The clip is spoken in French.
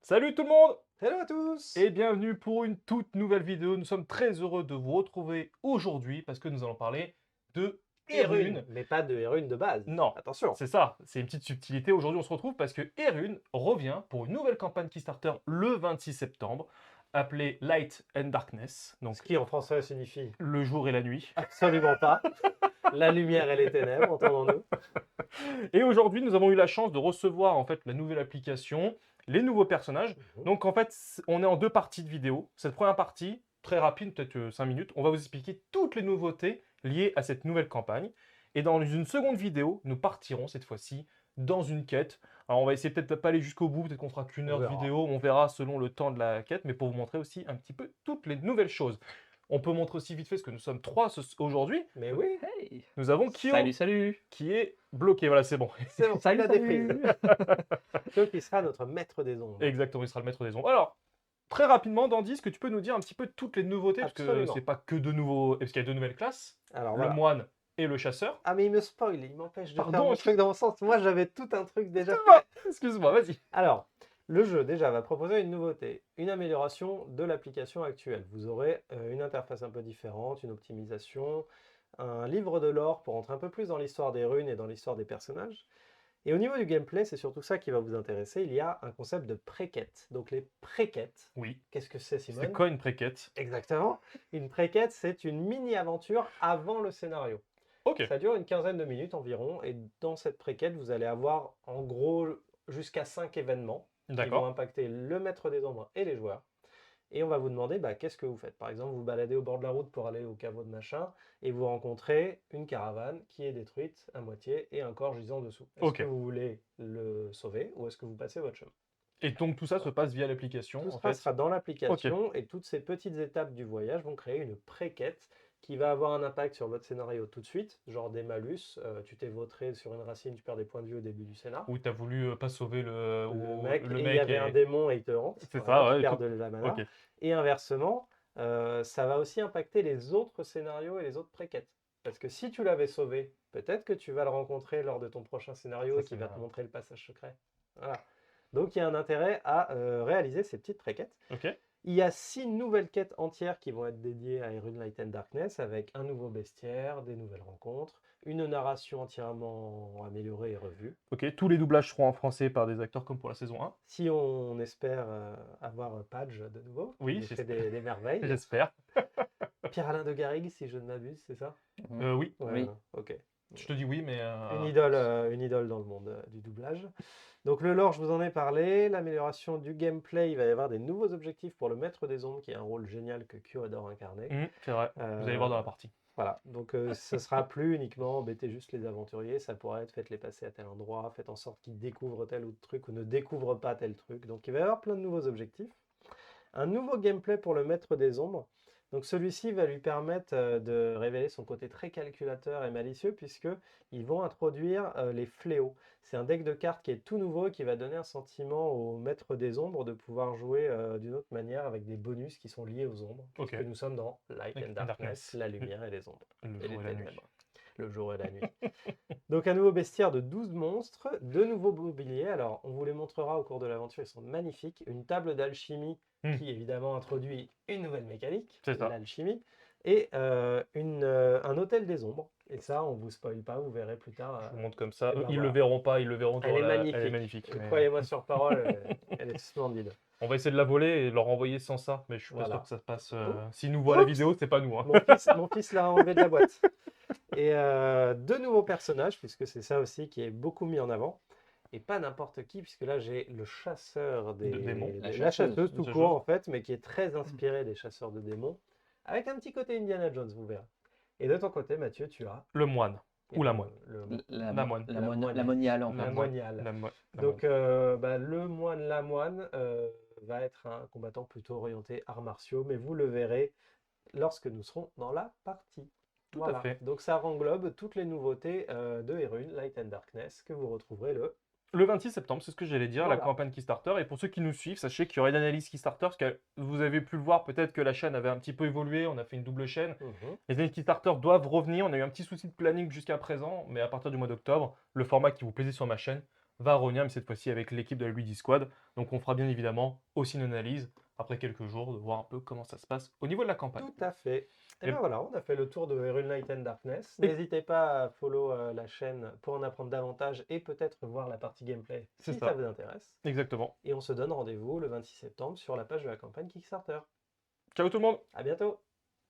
Salut tout le monde Hello à tous! et bienvenue pour une toute nouvelle vidéo. Nous sommes très heureux de vous retrouver aujourd'hui parce que nous allons parler de Erune, Erune. mais pas de Erune de base. Non, Attention. c'est ça, c'est une petite subtilité. Aujourd'hui, on se retrouve parce que Erune revient pour une nouvelle campagne Kickstarter le 26 septembre, appelée Light and Darkness, donc Ce qui en français signifie le jour et la nuit. absolument pas. La lumière et les ténèbres, entendons-nous. Et aujourd'hui, nous avons eu la chance de recevoir en fait la nouvelle application, les nouveaux personnages. Mhm. Donc en fait, on est en deux parties de vidéo. Cette première partie, très rapide, peut-être 5 minutes, on va vous expliquer toutes les nouveautés liées à cette nouvelle campagne. Et dans une seconde vidéo, nous partirons cette fois-ci dans une quête. Alors on va essayer peut-être de pas aller jusqu'au bout, peut-être qu'on fera qu'une On heure de verra. vidéo, on verra selon le temps de la quête, mais pour vous montrer aussi un petit peu toutes les nouvelles choses. On peut montrer aussi vite fait ce que nous sommes trois aujourd'hui. Mais oui, Hey! Nous avons Kyo Salut, salut! qui est bloqué, voilà c'est bon. c'est bon, Salut, il a des prises. salut! Donc il sera notre maître des ombres. Exactement, il sera le maître des ombres. Alors, très rapidement, Dandy, est-ce que tu peux nous dire un petit peu toutes les nouveautés? Parce que Absolument. c'est pas que de nouveaux. Parce qu'il y a deux nouvelles classes, Alors le voilà. moine et le chasseur. Ah mais il me spoil, il m'empêche de faire Pardon, mon truc dans mon sens. Moi j'avais tout un truc déjà fait. Ah, excuse-moi, vas-y. Alors, le jeu déjà va proposer une nouveauté, une amélioration de l'application actuelle. Vous aurez une interface un peu différente, une optimisation, un livre de lore pour entrer un peu plus dans l'histoire des runes et dans l'histoire des personnages. Et au niveau du gameplay, c'est surtout ça qui va vous intéresser, il y a un concept de pré-quête. Donc les pré-quêtes, Oui. qu'est-ce que c'est C'est Simone? quoi une préquête? Exactement. Une pré-quête, c'est une mini-aventure avant le scénario. Ok, Ça dure une quinzaine de minutes environ, et dans cette pré-quête, vous allez avoir en gros jusqu'à 5 événements qui vont d'accord. impacter le maître des ombres et les joueurs. Et on va vous demander qu'est-ce que vous faites. Par exemple, vous vous baladez au bord de la route pour aller au caveau de machin, et vous rencontrez une caravane qui est détruite à moitié et un corps gisant dessous. Est-ce Ok. que vous voulez le sauver ou est-ce que vous passez votre chemin? Et donc tout ça se passe via l'application, Tout en ça fait. sera dans l'application et toutes ces petites étapes du voyage vont créer une pré-quête qui va avoir un impact sur votre scénario tout de suite, genre des malus. Tu t'es vautré sur une racine, tu perds des points de vue au début du scénar. Où t'as voulu pas sauver Le mec, le et il y mec avait un démon et il te hante. C'est Voilà, ça, tu ouais. perds de la mana. Ok. Et inversement, ça va aussi impacter les autres scénarios et les autres pré-quêtes. Parce que si tu l'avais sauvé, peut-être que tu vas le rencontrer lors de ton prochain scénario Ça, et qu'il c'est va te marrant. montrer le passage secret. Voilà. Donc il y a un intérêt à réaliser ces petites pré-quêtes. Ok. Il y a 6 nouvelles quêtes entières qui vont être dédiées à Erune Light and Darkness avec un nouveau bestiaire, des nouvelles rencontres, une narration entièrement améliorée et revue. Ok, tous les doublages seront en français par des acteurs comme pour la saison 1. Si on espère avoir Page de nouveau, qui Oui, nous fait des merveilles. j'espère. Pierre-Alain de Garrigues, si je ne m'abuse, c'est ça? Oui, Ouais, Oui. ok. je te dis oui, mais... Une idole dans le monde du doublage. Donc le lore, je vous en ai parlé. L'amélioration du gameplay, il va y avoir des nouveaux objectifs pour le Maître des Ombres, qui est un rôle génial que Kyo adore incarner. C'est vrai, vous allez voir dans la partie. Voilà, donc ce sera plus uniquement embêter juste les aventuriers, ça pourrait être faites-les passer à tel endroit, faites en sorte qu'ils découvrent tel autre truc ou ne découvrent pas tel truc. Donc il va y avoir plein de nouveaux objectifs. Un nouveau gameplay pour le Maître des Ombres. Donc celui-ci va lui permettre de révéler son côté très calculateur et malicieux puisqu'ils vont introduire les fléaux. C'est un deck de cartes qui est tout nouveau et qui va donner un sentiment au Maître des Ombres de pouvoir jouer d'une autre manière avec des bonus qui sont liés aux ombres. Ok. Puisque nous sommes dans Light and Darkness, la lumière et les ombres. Le Et jour les et la nuit. ténèbres. Le jour et la nuit. Donc un nouveau bestiaire de 12 monstres, de nouveaux mobiliers. Alors on vous les montrera au cours de l'aventure, ils sont magnifiques. Une table d'alchimie qui évidemment introduit une nouvelle mécanique, C'est ça. l'alchimie, et un hôtel des ombres. Et ça, on vous spoil pas, vous verrez plus tard. Je vous montre comme ça. et ben Ils le voilà. verront pas, ils le verront Elle dans est la... magnifique. Elle est magnifique. mais- Croyez-moi sur parole, elle est splendide. On va essayer de la voler et leur envoyer sans ça, mais je suis pas Voilà. sûr que ça passe. Oh. S'ils nous voient la Oups. vidéo, c'est pas nous. Hein. Mon fils l'a enlevé de la boîte. Et deux nouveaux personnages, puisque c'est ça aussi qui est beaucoup mis en avant. Et pas n'importe qui, puisque là j'ai le chasseur De démons. la chasseuse tout La court chasseuse. en fait, mais qui est très inspiré des chasseurs de démons, avec un petit côté Indiana Jones, vous verrez. Et de ton côté, Mathieu, tu as Le moine. Ou la moine. La, La moine. La, La moine- moine. la moniale, en La fait. moine. Moniale. La moine. Donc le moine, la moine va être un combattant plutôt orienté arts martiaux, mais vous le verrez lorsque nous serons dans la partie. Tout à fait. Donc ça englobe toutes les nouveautés de Erune, Light and Darkness, que vous retrouverez Le 26 septembre, c'est ce que j'allais dire, la Voilà. campagne Kickstarter. Et pour ceux qui nous suivent, sachez qu'il y aurait une analyse Kickstarter, parce que vous avez pu le voir, peut-être que la chaîne avait un petit peu évolué, on a fait une double chaîne. Les analyses Kickstarter doivent revenir, on a eu un petit souci de planning jusqu'à présent, mais à partir du mois d'octobre, le format qui vous plaisait sur ma chaîne Varonia, mais cette fois-ci avec l'équipe de la Luigi Squad. Donc on fera bien évidemment aussi une analyse après quelques jours de voir un peu comment ça se passe au niveau de la campagne. Tout à fait. Et Et- bien voilà, on a fait le tour de Rune Light and Darkness. et- N'hésitez pas à follow la chaîne pour en apprendre davantage et peut-être voir la partie gameplay C'est si ça ça, vous intéresse. exactement. Et on se donne rendez-vous le 26 septembre sur la page de la campagne Kickstarter. Ciao tout le monde! À bientôt!